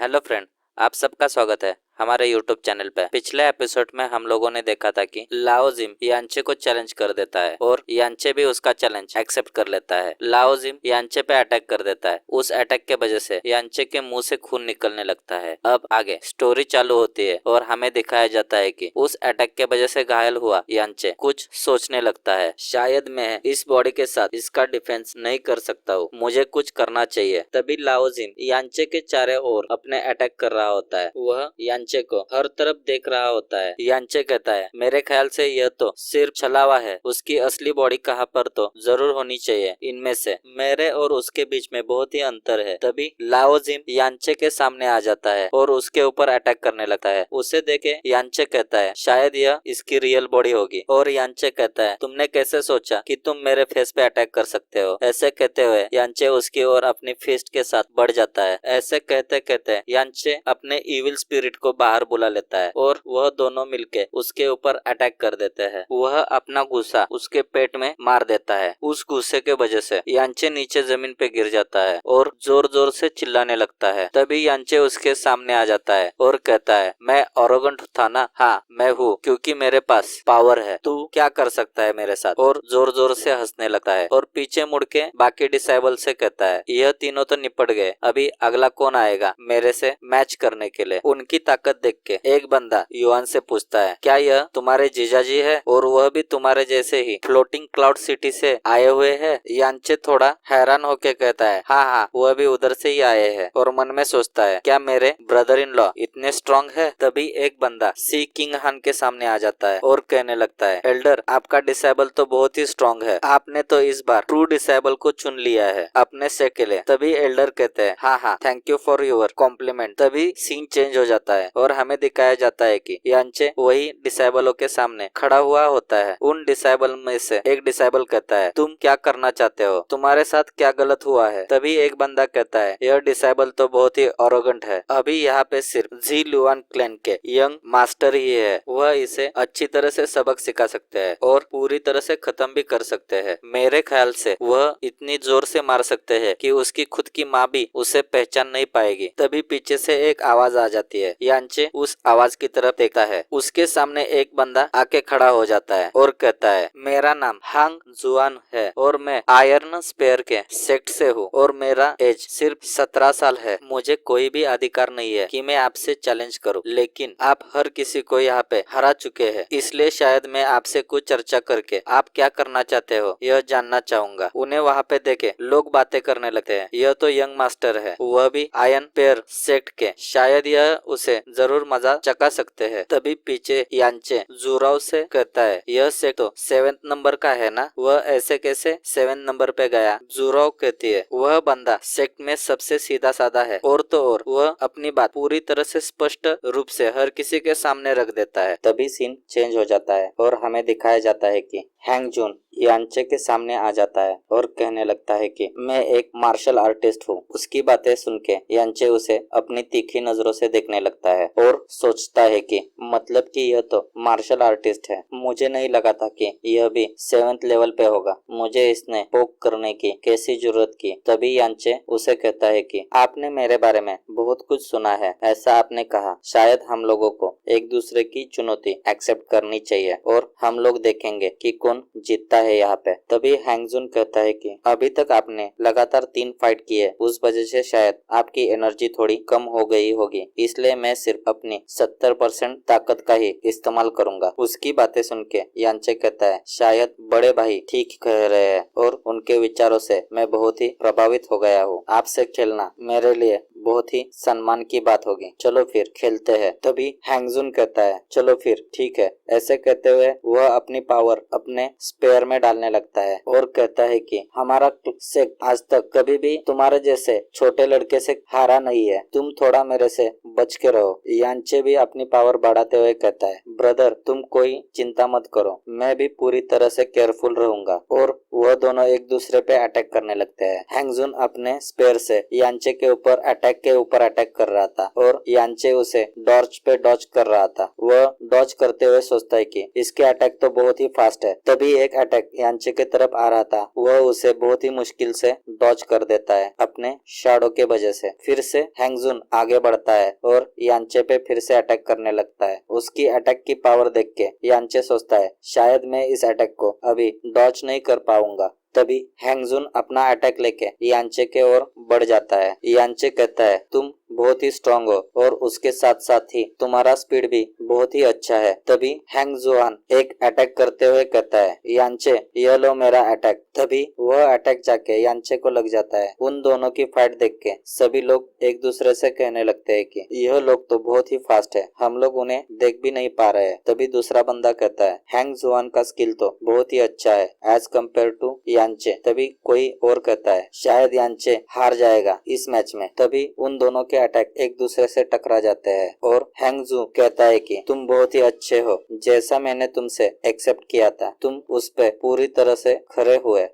Hello friend, आप सबका स्वागत है हमारे यूट्यूब चैनल पे। पिछले एपिसोड में हम लोगों ने देखा था कि लाओ जिम यांचे को चैलेंज कर देता है और यांचे भी उसका चैलेंज एक्सेप्ट कर लेता है। लाओ जिम यांचे पे अटैक कर देता है। उस अटैक के वजह से यांचे के मुंह से खून निकलने लगता है। अब आगे स्टोरी चालू होती है और हमें दिखाया जाता है कि उस अटैक के वजह से घायल हुआ यांचे कुछ सोचने लगता है, शायद मैं इस बॉडी के साथ इसका डिफेंस नहीं कर सकता हूँ, मुझे कुछ करना चाहिए। तभी लाओ जिम यांचे के चारों ओर अपने अटैक कर रहा होता है। वह यांचे को हर तरफ देख रहा होता है। यांचे कहता है, मेरे ख्याल से यह तो सिर्फ छलावा है, उसकी असली बॉडी कहाँ पर तो जरूर होनी चाहिए। इनमें से मेरे और उसके बीच में बहुत ही अंतर है। तभी लाओ जिम यांचे के सामने आ जाता है और उसके ऊपर अटैक करने लगता है। उसे देखे यांचे कहता है, शायद यह इसकी रियल बॉडी होगी। और यांचे कहता है, तुमने कैसे सोचा कि तुम मेरे फेस पे अटैक कर सकते हो? ऐसे कहते हुए यांचे उसकी ओर अपनी फिस्ट के साथ बढ़ जाता है। ऐसे कहते कहते यांचे अपने इविल स्पिरिट को बाहर बुला लेता है और वह दोनों मिलके उसके ऊपर अटैक कर देते हैं। वह अपना गुस्सा उसके पेट में मार देता है। उस गुस्से के वजह से यांचे नीचे जमीन पे गिर जाता है और जोर जोर से चिल्लाने लगता है। तभी यांचे उसके सामने आ जाता है और कहता है, मैं ऑरोगेंट था ना? हाँ मैं हूँ, क्योंकि मेरे पास पावर है। तू क्या कर सकता है मेरे साथ? और जोर जोर से हंसने लगता है और पीछे मुड़ के बाकी डिसाइबल से कहता है, यह तीनों तो निपट गए, अभी अगला कौन आएगा मेरे से मैच करने के लिए? उनकी ताकत देख के एक बंदा युआन से पूछता है, क्या यह तुम्हारे जीजाजी है और वह भी तुम्हारे जैसे ही फ्लोटिंग क्लाउड सिटी से आए हुए हैं? यांचे थोड़ा हैरान होके कहता है, हाँ हाँ वह भी उधर से ही आए हैं। और मन में सोचता है, क्या मेरे ब्रदर इन लॉ इतने स्ट्रांग है? तभी एक बंदा सी किंग हान के सामने आ जाता है और कहने लगता है, एल्डर आपका डिसेबल तो बहुत ही स्ट्रांग है, आपने तो इस बार ट्रू डिसेबल को चुन लिया है अपने से के लिए। तभी एल्डर कहते हैं, हाँ हाँ thank you for your compliment. तभी सीन चेंज हो जाता है और हमें दिखाया जाता है कि यांचे वही डिसेबलों के सामने खड़ा हुआ होता है। उन डिसेबल में से एक डिसेबल कहता है, तुम क्या करना चाहते हो? तुम्हारे साथ क्या गलत हुआ है? तभी एक बंदा कहता है, यह डिसेबल तो बहुत ही ऑरोगेंट है, अभी यहाँ पे सिर्फ जी लुआन क्लैन के यंग मास्टर ही है, वह इसे अच्छी तरह से सबक सिखा सकते हैं और पूरी तरह से खत्म भी कर सकते हैं। मेरे ख्याल से वह इतनी जोर से मार सकते हैं कि उसकी खुद की माँ भी उसे पहचान नहीं पाएगी। तभी पीछे से एक आवाज आ जाती है। यांचे उस आवाज की तरफ देखता है। उसके सामने एक बंदा आके खड़ा हो जाता है और कहता है, मेरा नाम हांग जुआन है और मैं आयरन स्पेयर के सेक्ट से हूँ और मेरा एज सिर्फ 17 साल है। मुझे कोई भी अधिकार नहीं है कि मैं आपसे चैलेंज करूँ, लेकिन आप हर किसी को यहाँ पे हरा चुके हैं, इसलिए शायद मैं आपसे कुछ चर्चा करके आप क्या करना चाहते हो यह जानना चाहूंगा। उन्हें वहाँ पे देखे लोग बातें करने लगते हैं। यह तो यंग मास्टर है, वह भी आयरन पेयर सेक्ट के, शायद यह उसे जरूर मजा चखा सकते हैं। तभी पीछे यांचे जुराव से कहता है, यह सेक्ट तो 7th नंबर का है ना? वह ऐसे कैसे 7 नंबर पे गया? जुराव कहती है, वह बंदा सेक्ट में सबसे सीधा साधा है और तो और वह अपनी बात पूरी तरह से स्पष्ट रूप से हर किसी के सामने रख देता है। तभी सीन चेंज हो जाता है और हमें दिखाया जाता है कि हैंग जून यांचे के सामने आ जाता है और कहने लगता है कि मैं एक मार्शल आर्टिस्ट हूँ। उसकी बातें सुन के यांचे उसे अपनी तीखी नजरों से देखने लगता है और सोचता है कि मतलब कि यह तो मार्शल आर्टिस्ट है, मुझे नहीं लगा था कि यह भी 7th लेवल पे होगा, मुझे इसने पोक करने की कैसी जरूरत की? तभी यांचे उसे कहता है कि आपने मेरे बारे में बहुत कुछ सुना है, ऐसा आपने कहा, शायद हम लोगों को एक दूसरे की चुनौती एक्सेप्ट करनी चाहिए और हम लोग देखेंगे कि कौन जीतता है यहाँ पे। तभी हैंगजुन कहता है कि अभी तक आपने लगातार 3 फाइट किए, उस वजह से शायद आपकी एनर्जी थोड़ी कम हो गई होगी, इसलिए मैं सिर्फ अपनी 70% ताकत का ही इस्तेमाल करूंगा। उसकी बातें सुन के यांचे कहता है, शायद बड़े भाई ठीक कह रहे हैं और उनके विचारों से मैं बहुत ही प्रभावित हो गया हूँ। आपसे खेलना मेरे लिए बहुत ही सम्मान की बात होगी, चलो फिर खेलते हैं। तभी हैंगजुन कहता है, चलो फिर ठीक है। ऐसे कहते हुए वह अपनी पावर अपने स्पेयर में डालने लगता है और कहता है कि हमारा सेक्ट आज तक कभी भी तुम्हारे जैसे छोटे लड़के से हारा नहीं है, तुम थोड़ा मेरे से बच के रहो। यांचे भी अपनी पावर बढ़ाते हुए कहता है, ब्रदर तुम कोई चिंता मत करो, मैं भी पूरी तरह से केयरफुल रहूंगा। और वह दोनों एक दूसरे पे अटैक करने लगते हैं। हैंगजुन अपने स्पेयर से यांचे के ऊपर अटैक अटैक के ऊपर अटैक कर रहा था और यांचे उसे डॉर्च पे डॉज कर रहा था। वह डॉज करते हुए सोचता है कि इसके अटैक तो बहुत ही फास्ट है। तभी एक अटैक यांचे के तरफ आ रहा था, वह उसे बहुत ही मुश्किल से डॉज कर देता है अपने शैडो के वजह से। फिर से हैंगजुन आगे बढ़ता है और यांचे पे फिर से अटैक करने लगता है। उसकी अटैक की पावर देख के यांचे सोचता है शायद मैं इस अटैक को अभी डॉज नहीं कर पाऊंगा। तभी हैंगजुन अपना अटैक लेके यांचे के ओर बढ़ जाता है। यांचे कहता है तुम बहुत ही स्ट्रांग हो और उसके साथ साथ ही तुम्हारा स्पीड भी बहुत ही अच्छा है। तभी हैंगजुआन एक अटैक करते हुए कहता है यांचे यह लो मेरा अटैक। तभी वह अटैक जाके यांचे को लग जाता है। उन दोनों की फाइट देख के सभी लोग एक दूसरे से कहने लगते हैं कि यह लोग तो बहुत ही फास्ट है, हम लोग उन्हें देख भी नहीं पा रहे हैं। तभी दूसरा बंदा कहता है हैंगजुआन का स्किल तो बहुत ही अच्छा है एज कम्पेयर टू यांचे। तभी कोई और कहता है शायद यांचे हार जाएगा इस मैच में। तभी उन दोनों के अटैक एक दूसरे से टकरा जाते हैं और हैंगजू कहता है कि तुम बहुत ही अच्छे हो, जैसा मैंने तुमसे एक्सेप्ट किया था तुम उस पे पूरी तरह से खरे हुए।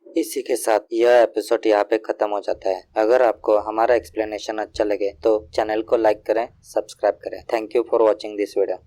इसी के साथ यह एपिसोड यहाँ पे खत्म हो जाता है। अगर आपको हमारा एक्सप्लेनेशन अच्छा लगे तो चैनल को लाइक करें, सब्सक्राइब करें। Thank you for watching this video.